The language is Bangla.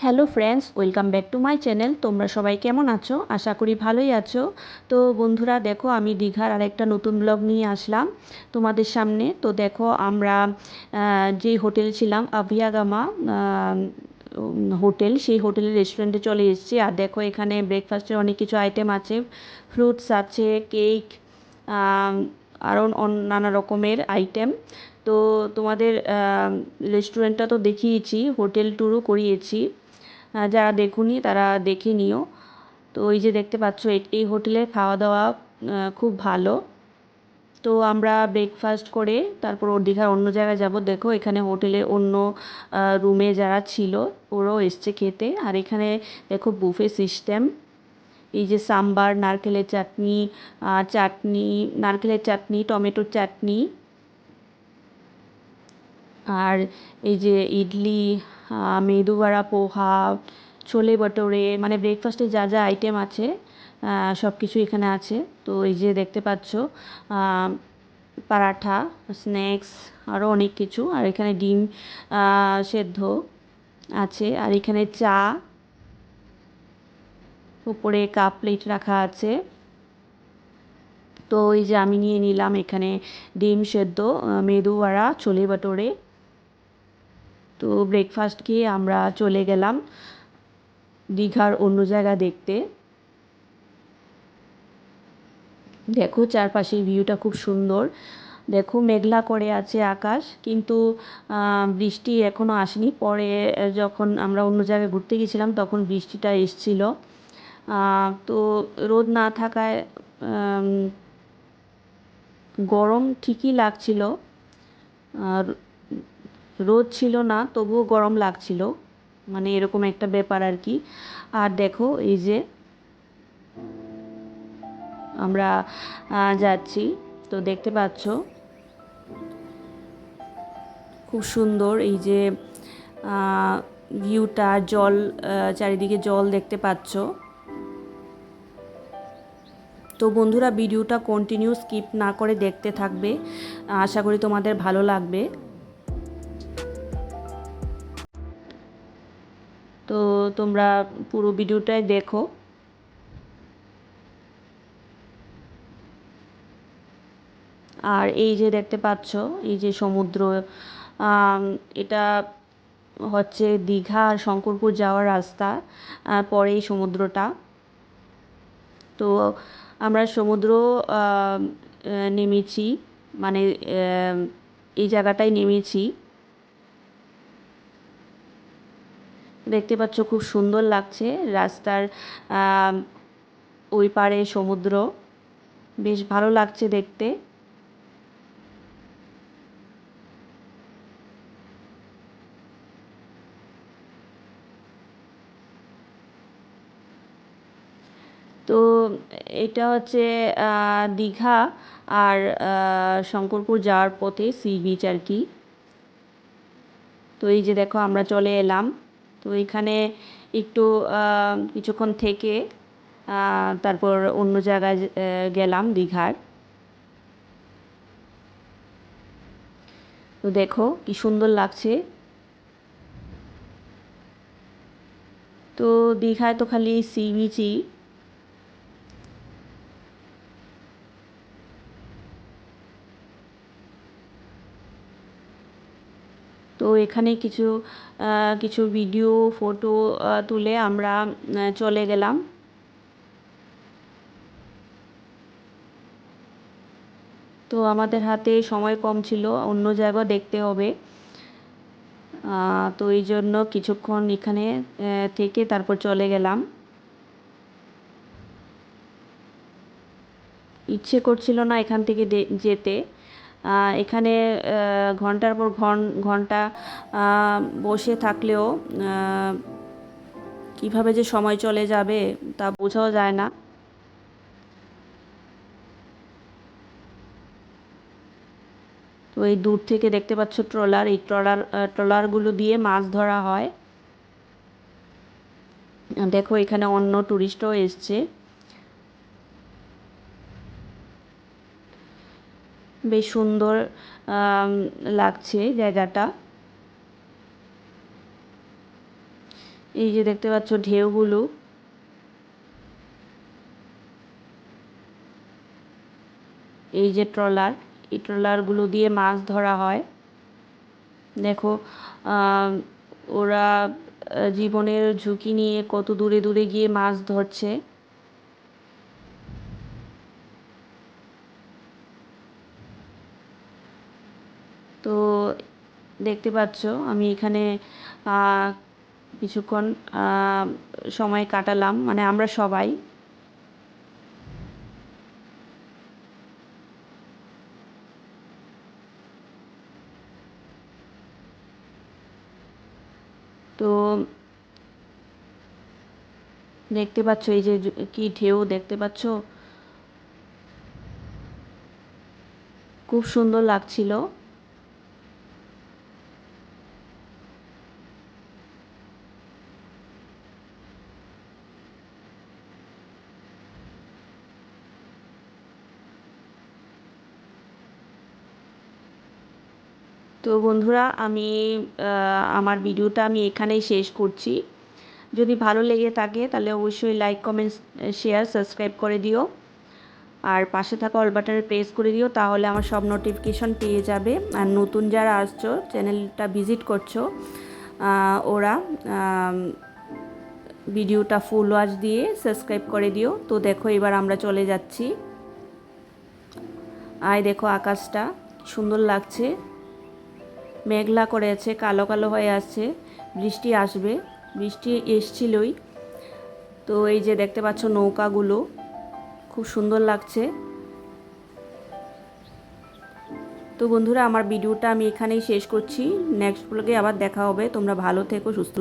Hello friends, welcome back to my channel. তোমরা সবাই কেমন আছো? আশা করি ভালোই আছো। তো বন্ধুরা দেখো, আমি দীঘার আরেকটা নতুন ব্লগ নিয়ে আসলাম তোমাদের সামনে। তো দেখো, আমরা যে হোটেল ছিলাম আভিয়াগামা হোটেল, সেই হোটেলের রেস্টুরেন্টে চলে এসেছি। আর দেখো, এখানে ব্রেকফাস্টের অনেক কিছু আইটেম আছে, ফ্রুটস আছে, কেক, আরও নানা রকমের আইটেম। তো তোমাদের রেস্টুরেন্টটা তো দেখিয়েছি, হোটেল ট্যুরও করিয়েছি। যারা দেখুনি তারা দেখে নিও। তো ওই যে দেখতে পাচ্ছ, এই হোটেলের খাওয়া দাওয়া খুব ভালো। তো আমরা ব্রেকফাস্ট করে তারপর দীঘার অন্য জায়গায় যাব। দেখো, এখানে হোটেলে অন্য রুমে যারা ছিল ওরাও এসছে খেতে। আর এখানে দেখো বুফে সিস্টেম। এই যে সাম্বার, নারকেলের চাটনি, নারকেলের চাটনি, টমেটোর চাটনি, আর এই যে ইডলি, মেদু বড়া, পোহা, ছোলে ভটোরে, মানে ব্রেকফাস্টে যা যা আইটেম আছে সব কিছু এখানে আছে। তো এই যে দেখতে পাচ্ছ, পরাঠা, স্ন্যাক্স, আরও অনেক কিছু। আর এখানে ডিম সেদ্ধ আছে। আর এখানে চা, উপরে কাপ প্লেট রাখা আছে। তো এই যে আমি নিয়ে নিলাম এখানে ডিম সেদ্ধ, মেদু বড়া, ছোলে ভটোরে। তো ব্রেকফাস্ট খেয়ে আমরা চলে গেলাম দীঘার অন্য জায়গা দেখতে। দেখো, চারপাশের ভিউটা খুব সুন্দর। দেখো, মেঘলা করে আছে আকাশ, কিন্তু বৃষ্টি এখনও আসেনি। পরে যখন আমরা অন্য জায়গায় ঘুরতে গেছিলাম তখন বৃষ্টিটা এসছিল। তো রোদ না থাকায় গরম ঠিকই লাগছিল। আর রোদ ছিল না, তবুও গরম লাগছিল, মানে এরকম একটা ব্যাপার আর কি। আর দেখো, এই যে আমরা যাচ্ছি, তো দেখতে পাচ্ছ খুব সুন্দর এই যে ভিউটা, জল, চারিদিকে জল দেখতে পাচ্ছ। তো বন্ধুরা, ভিডিওটা কন্টিনিউ স্কিপ না করে দেখতে থাকবে, আশা করি তোমাদের ভালো লাগবে। তো তোমরা পুরো ভিডিওটাই দেখো। আর এই যে দেখতে পাচ্ছ, এই যে সমুদ্র, এটা হচ্ছে দীঘা আর শঙ্করপুর যাওয়ার রাস্তা, পরেই সমুদ্রটা। তো আমরা সমুদ্র নেমেছি, মানে এই জায়গাটায় নেমেছি। দেখতে পাচ্ছ খুব সুন্দর লাগছে রাস্তার ওই পারে সমুদ্র, বেশ ভালো লাগছে দেখতে। তো এটা হচ্ছে দীঘা আর শঙ্করপুর যাওয়ার পথে সি বিচ আর কি। তো এই যে দেখো, আমরা চলে এলাম। তো এখানে একটু কিছুক্ষণ থেকে তারপর অন্য জায়গায় গেলাম দীঘার। তো দেখো কি সুন্দর লাগছে। তো দীঘায় তো খালি সি বিচই। তো এখানে কিছু ভিডিও, ফটো তুলে আমরা চলে গেলাম। তো আমাদের হাতে সময় কম ছিল, অন্য জায়গা দেখতে হবে। তো এই জন্য কিছুক্ষণ এখানে থেকে তারপর চলে গেলাম। ইচ্ছে করছিল না এখান থেকে যেতে। এখানে ঘন্টার পর ঘন্টা বসে থাকলেও কিভাবে যে সময় চলে যাবে তা বোঝাও যায় না। তো এই দূর থেকে দেখতে পাচ্ছ ট্রলার, এই ট্রলারগুলো দিয়ে মাছ ধরা হয়। দেখো, এখানে অন্য টুরিস্টও এসছে। বেশ সুন্দর লাগছে জায়গাটা। এই যে দেখতে পাচ্ছ ঢেউগুলো, এই যে ট্রলার, এই ট্রলারগুলো দিয়ে মাছ ধরা হয়। দেখো ওরা জীবনের ঝুঁকি নিয়ে কত দূরে দূরে গিয়ে মাছ ধরছে। তো দেখতে পাচ্ছ আমি এখানে কিছুক্ষণ সময় কাটালাম, মানে আমরা সবাই। তো দেখতে পাচ্ছ এই যে কি ঢেউ দেখতে পাচ্ছ, খুব সুন্দর লাগছিল। তো বন্ধুরা আমি আমার ভিডিওটা আমি এখানেই শেষ করছি। যদি ভালো লেগে থাকে তাহলে অবশ্যই লাইক কমেন্ট শেয়ার সাবস্ক্রাইব করে দিও, আর পাশে থাকা অল বাটনে প্রেস করে দিও, তাহলে আমার সব নোটিফিকেশন পেয়ে যাবে। আর নতুন যারা আসছো, চ্যানেলটা ভিজিট করছো, ওরা ভিডিওটা ফুল ওয়াচ দিয়ে সাবস্ক্রাইব করে দিও। তো দেখো এবার আমরা চলে যাচ্ছি। দেখো আকাশটা সুন্দর লাগছে, মেঘলা করে আছে, কালো কালো হয়ে আসছে, বৃষ্টি আসবে, বৃষ্টি এসছিলই। তো এই যে দেখতে পাচ্ছ নৌকাগুলো, খুব সুন্দর লাগছে। তো বন্ধুরা আমার ভিডিওটা আমি এখানেই শেষ করছি। নেক্সট ব্লগে আবার দেখা হবে। তোমরা ভালো থেকো, সুস্থ